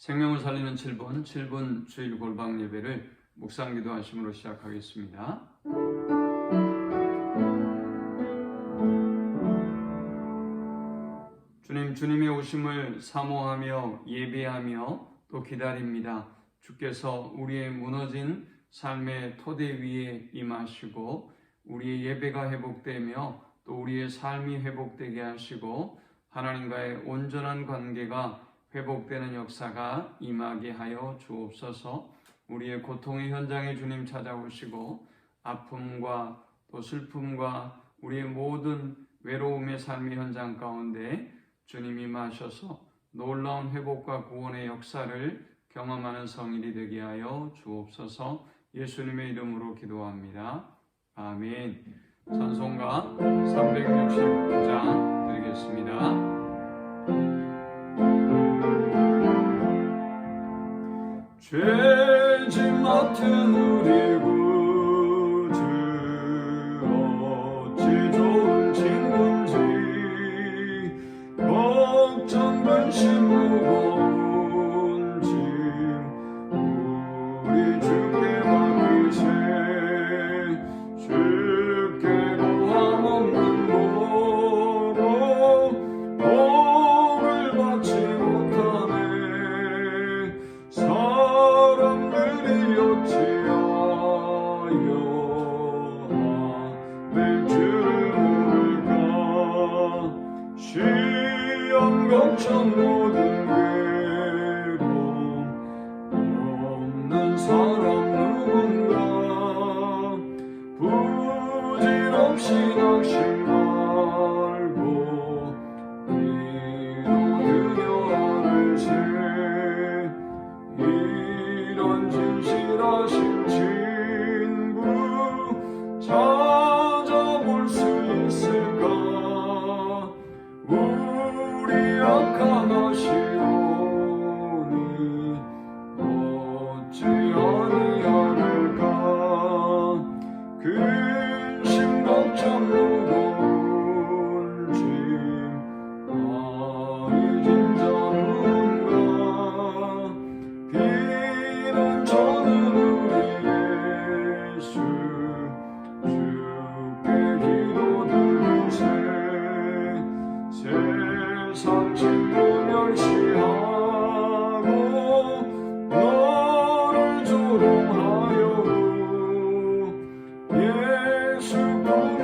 생명을 살리는 7분 주일 골방 예배를 묵상 기도하심으로 시작하겠습니다. 주님의 오심을 사모하며 예배하며 또 기다립니다. 주께서 우리의 무너진 삶의 토대 위에 임하시고 우리의 예배가 회복되며 또 우리의 삶이 회복되게 하시고 하나님과의 온전한 관계가 회복되는 역사가 임하게 하여 주옵소서. 우리의 고통의 현장에 주님 찾아오시고 아픔과 또 슬픔과 우리의 모든 외로움의 삶의 현장 가운데 주님이 임하셔서 놀라운 회복과 구원의 역사를 경험하는 성일이 되게 하여 주옵소서. 예수님의 이름으로 기도합니다. 아멘. 찬송가 369장 드리겠습니다. 죄짐 맡은 우리 구주 어찌 좋은 친구인지 걱정 근심 무거운 짐 우리 주께 맡기세 주께 고함 없는 도로 복을 받지 못하네 사람들이 어찌하여 내 줄을 모를까 시험 걱정 모든 괴로움 없는 사람 누군가 부질없이 낙심 말고 기도드려 하늘새 이런 진실하신 친구 찾아볼 수 있을까 우리 악한 하시오니 어찌 아니하는가 근심 걱정 무거운 짐 아이진 자 누군가 비는 저는 우리 예수 주께 기도드리세 세상 진리 멸시하고 너를 조롱하여도 예수 품에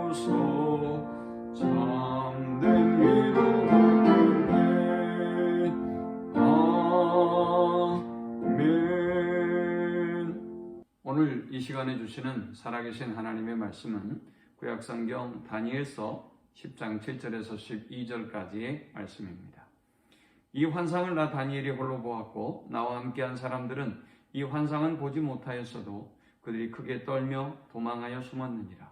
안기어서 참된 위로가 끝내 아멘. 오늘 이 시간에 주시는 살아계신 하나님의 말씀은 구약성경 다니엘서 10장 7절에서 12절까지의 말씀입니다. 이 환상을 나 다니엘이 홀로 보았고 나와 함께한 사람들은 이 환상은 보지 못하였어도 그들이 크게 떨며 도망하여 숨었느니라.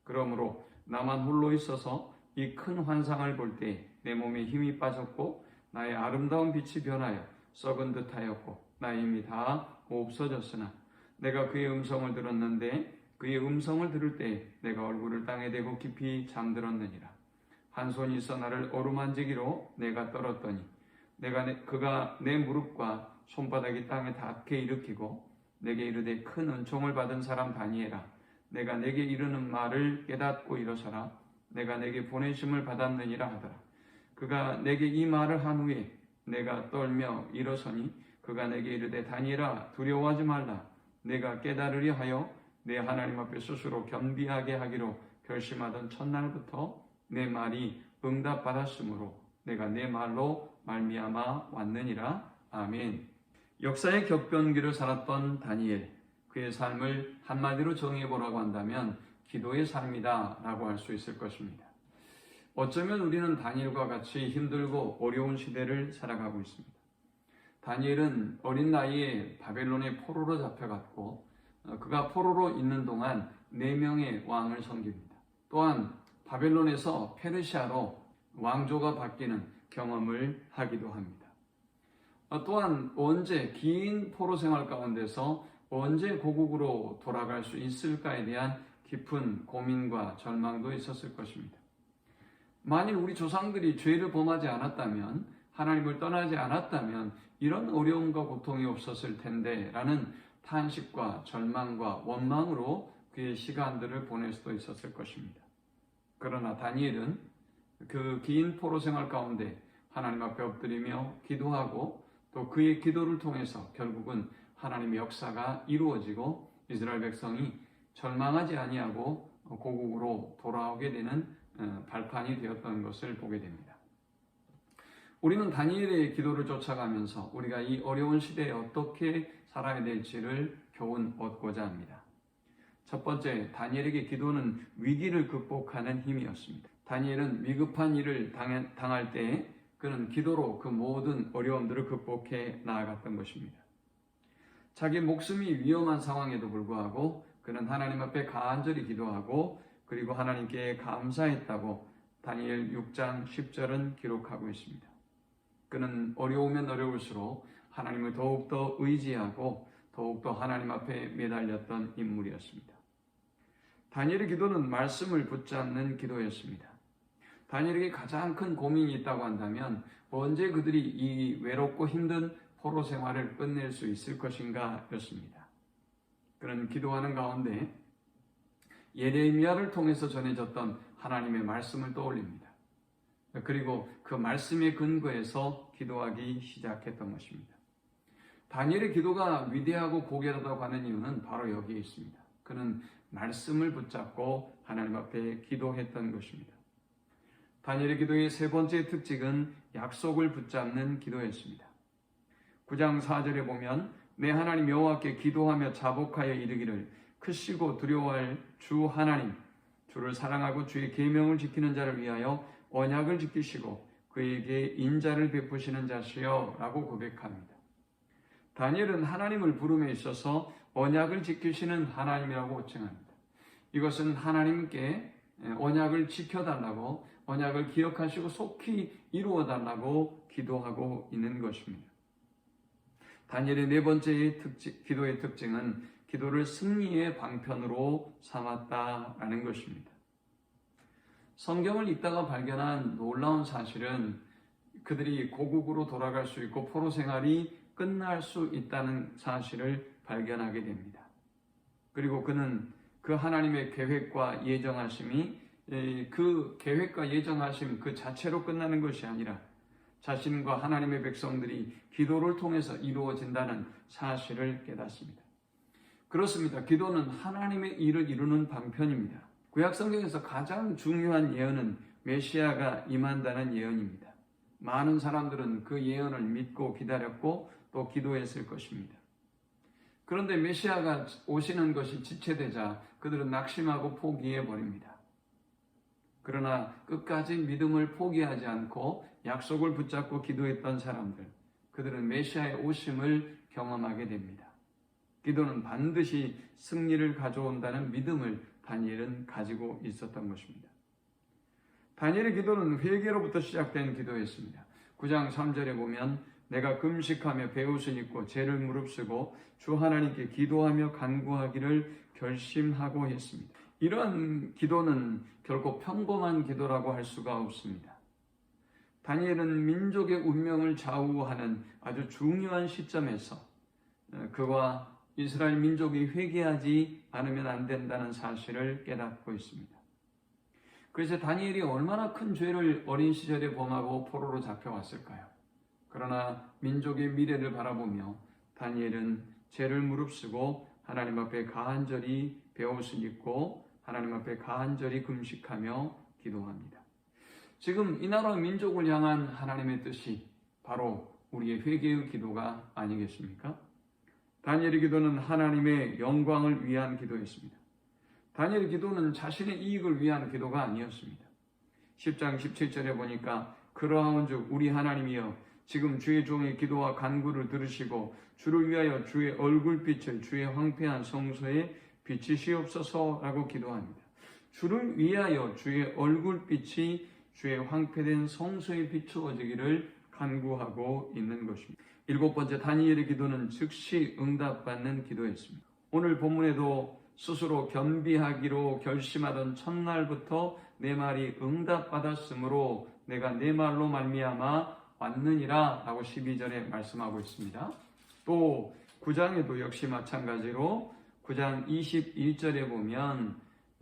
그러므로 나만 홀로 있어서 이 큰 환상을 볼 때 내 몸에 힘이 빠졌고 나의 아름다운 빛이 변하여 썩은 듯하였고 나의 힘이 다 없어졌으나 내가 그의 음성을 들었는데 그의 음성을 들을 때 내가 얼굴을 땅에 대고 깊이 잠들었느니라. 한 손이 있어 나를 어루만지기로 내가 떨었더니 그가 내 무릎과 손바닥이 땅에 닿게 일으키고 내게 이르되 큰 은총을 받은 사람 다니엘아 내가 내게 이르는 말을 깨닫고 일어서라 내가 내게 보내심을 받았느니라 하더라. 그가 내게 이 말을 한 후에 내가 떨며 일어서니 그가 내게 이르되 다니엘아 두려워하지 말라 내가 깨달으려 하여 내 하나님 앞에 스스로 겸비하게 하기로 결심하던 첫날부터 내 말이 응답받았으므로 내가 내 말로 말미암아 왔느니라. 아멘. 역사의 격변기를 살았던 다니엘, 그의 삶을 한마디로 정의해보라고 한다면 기도의 삶이다 라고 할 수 있을 것입니다. 어쩌면 우리는 다니엘과 같이 힘들고 어려운 시대를 살아가고 있습니다. 다니엘은 어린 나이에 바벨론의 포로로 잡혀갔고 그가 포로로 있는 동안 4명의 왕을 섬깁니다. 또한 바벨론에서 페르시아로 왕조가 바뀌는 경험을 하기도 합니다. 또한 언제 긴 포로 생활 가운데서 언제 고국으로 돌아갈 수 있을까에 대한 깊은 고민과 절망도 있었을 것입니다. 만일 우리 조상들이 죄를 범하지 않았다면 하나님을 떠나지 않았다면 이런 어려움과 고통이 없었을 텐데 라는 탄식과 절망과 원망으로 그의 시간들을 보낼 수도 있었을 것입니다. 그러나 다니엘은 그 긴 포로 생활 가운데 하나님 앞에 엎드리며 기도하고 또 그의 기도를 통해서 결국은 하나님의 역사가 이루어지고 이스라엘 백성이 절망하지 아니하고 고국으로 돌아오게 되는 발판이 되었던 것을 보게 됩니다. 우리는 다니엘의 기도를 쫓아가면서 우리가 이 어려운 시대에 어떻게 살아야 될지를 교훈 얻고자 합니다. 첫 번째, 다니엘에게 기도는 위기를 극복하는 힘이었습니다. 다니엘은 위급한 일을 당할 때 그는 기도로 그 모든 어려움들을 극복해 나아갔던 것입니다. 자기 목숨이 위험한 상황에도 불구하고 그는 하나님 앞에 간절히 기도하고 그리고 하나님께 감사했다고 다니엘 6장 10절은 기록하고 있습니다. 그는 어려우면 어려울수록 하나님을 더욱더 의지하고 더욱더 하나님 앞에 매달렸던 인물이었습니다. 다니엘의 기도는 말씀을 붙잡는 기도였습니다. 다니엘에게 가장 큰 고민이 있다고 한다면 언제 그들이 이 외롭고 힘든 포로 생활을 끝낼 수 있을 것인가 였습니다. 그는 기도하는 가운데 예레미야를 통해서 전해졌던 하나님의 말씀을 떠올립니다. 그리고 그 말씀의 근거에서 기도하기 시작했던 것입니다. 다니엘의 기도가 위대하고 고결하다고 하는 이유는 바로 여기에 있습니다. 그는 말씀을 붙잡고 하나님 앞에 기도했던 것입니다. 다니엘의 기도의 세 번째 특징은 약속을 붙잡는 기도였습니다. 9장 4절에 보면 내 하나님 여호와께 기도하며 자복하여 이르기를 크시고 두려워할 주 하나님 주를 사랑하고 주의 계명을 지키는 자를 위하여 언약을 지키시고 그에게 인자를 베푸시는 자시여 라고 고백합니다. 다니엘은 하나님을 부름에 있어서 언약을 지키시는 하나님이라고 호칭합니다. 이것은 하나님께 언약을 지켜달라고 언약을 기억하시고 속히 이루어달라고 기도하고 있는 것입니다. 다니엘의 네 번째 기도의 특징은 기도를 승리의 방편으로 삼았다라는 것입니다. 성경을 읽다가 발견한 놀라운 사실은 그들이 고국으로 돌아갈 수 있고 포로 생활이 끝날 수 있다는 사실을 발견하게 됩니다. 그리고 그는 그 하나님의 계획과 예정하심이 그 계획과 예정하심 그 자체로 끝나는 것이 아니라 자신과 하나님의 백성들이 기도를 통해서 이루어진다는 사실을 깨닫습니다. 그렇습니다. 기도는 하나님의 일을 이루는 방편입니다. 구약성경에서 가장 중요한 예언은 메시아가 임한다는 예언입니다. 많은 사람들은 그 예언을 믿고 기다렸고 또 기도했을 것입니다. 그런데 메시아가 오시는 것이 지체되자 그들은 낙심하고 포기해버립니다. 그러나 끝까지 믿음을 포기하지 않고 약속을 붙잡고 기도했던 사람들, 그들은 메시아의 오심을 경험하게 됩니다. 기도는 반드시 승리를 가져온다는 믿음을 다니엘은 가지고 있었던 것입니다. 다니엘의 기도는 회개로부터 시작된 기도였습니다. 9장 3절에 보면 내가 금식하며 베옷을 입고 죄를 무릅쓰고 주 하나님께 기도하며 간구하기를 결심하고 했습니다. 이러한 기도는 결코 평범한 기도라고 할 수가 없습니다. 다니엘은 민족의 운명을 좌우하는 아주 중요한 시점에서 그와 이스라엘 민족이 회개하지 않으면 안 된다는 사실을 깨닫고 있습니다. 그래서 다니엘이 얼마나 큰 죄를 어린 시절에 범하고 포로로 잡혀왔을까요? 그러나 민족의 미래를 바라보며 다니엘은 죄를 무릅쓰고 하나님 앞에 간절히 베옷을 입고 하나님 앞에 간절히 금식하며 기도합니다. 지금 이 나라 민족을 향한 하나님의 뜻이 바로 우리의 회개의 기도가 아니겠습니까? 다니엘의 기도는 하나님의 영광을 위한 기도였습니다. 다니엘의 기도는 자신의 이익을 위한 기도가 아니었습니다. 10장 17절에 보니까 그러하온즉 우리 하나님이여 지금 주의 종의 기도와 간구를 들으시고 주를 위하여 주의 얼굴빛을 주의 황폐한 성소에 비치시옵소서라고 기도합니다. 주를 위하여 주의 얼굴빛이 주의 황폐된 성소에 비추어지기를 간구하고 있는 것입니다. 일곱 번째, 다니엘의 기도는 즉시 응답받는 기도였습니다. 오늘 본문에도 스스로 겸비하기로 결심하던 첫날부터 내 말이 응답받았으므로 내가 내 말로 말미암아 왔느니라 라고 12절에 말씀하고 있습니다. 또 9장에도 역시 마찬가지로 9장 21절에 보면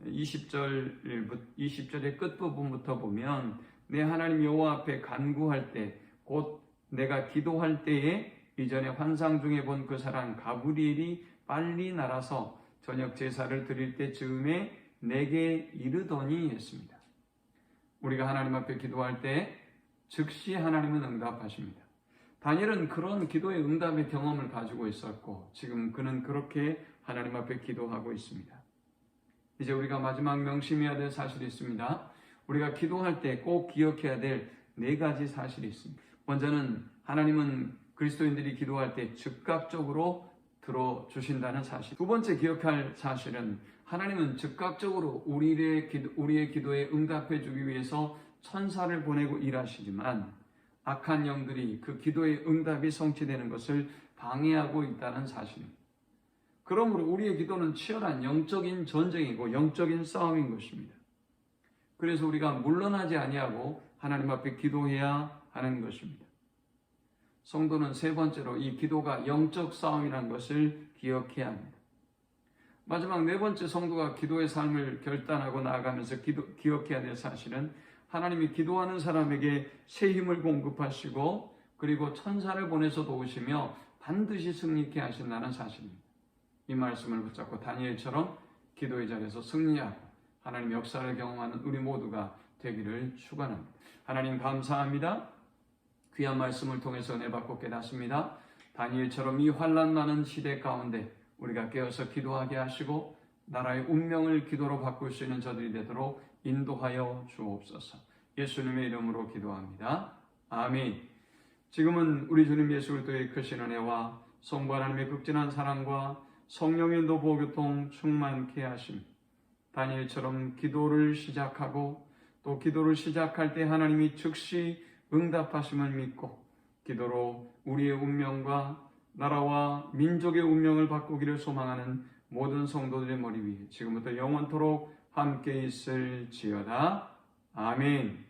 20절의 끝부분부터 보면 내 하나님 여호와 앞에 간구할 때 곧 내가 기도할 때에 이전에 환상 중에 본 그 사람 가브리엘이 빨리 날아서 저녁 제사를 드릴 때 즈음에 내게 이르더니 했습니다. 우리가 하나님 앞에 기도할 때 즉시 하나님은 응답하십니다. 다니엘은 그런 기도의 응답의 경험을 가지고 있었고 지금 그는 그렇게 하나님 앞에 기도하고 있습니다. 이제 우리가 마지막 명심해야 될 사실이 있습니다. 우리가 기도할 때 꼭 기억해야 될 4가지 사실이 있습니다. 먼저는 하나님은 그리스도인들이 기도할 때 즉각적으로 들어주신다는 사실. 두 번째 기억할 사실은 하나님은 즉각적으로 우리의 기도에 응답해 주기 위해서 천사를 보내고 일하시지만 악한 영들이 그 기도의 응답이 성취되는 것을 방해하고 있다는 사실입니다. 그러므로 우리의 기도는 치열한 영적인 전쟁이고 영적인 싸움인 것입니다. 그래서 우리가 물러나지 아니하고 하나님 앞에 기도해야 하는 것입니다. 성도는 세 번째로 이 기도가 영적 싸움이라는 것을 기억해야 합니다. 마지막 4번째 성도가 기도의 삶을 결단하고 나아가면서 기억해야 될 사실은 하나님이 기도하는 사람에게 새 힘을 공급하시고 그리고 천사를 보내서 도우시며 반드시 승리케 하신다는 사실입니다. 이 말씀을 붙잡고 다니엘처럼 기도의 자리에서 승리하고 하나님 역사를 경험하는 우리 모두가 되기를 축원합니다. 하나님 감사합니다. 귀한 말씀을 통해서 은혜 받고 깨닫습니다. 다니엘처럼 이 환난 많은 시대 가운데 우리가 깨어서 기도하게 하시고 나라의 운명을 기도로 바꿀 수 있는 저들이 되도록 인도하여 주옵소서. 예수님의 이름으로 기도합니다. 아멘. 지금은 우리 주님 예수 그리스도의 크신 은혜와 성부 하나님의 극진한 사랑과 성령의 인도 보교통 충만케 하심, 다니엘처럼 기도를 시작하고 또 기도를 시작할 때 하나님이 즉시 응답하심을 믿고 기도로 우리의 운명과 나라와 민족의 운명을 바꾸기를 소망하는 모든 성도들의 머리 위에 지금부터 영원토록 함께 있을지어다. 아멘.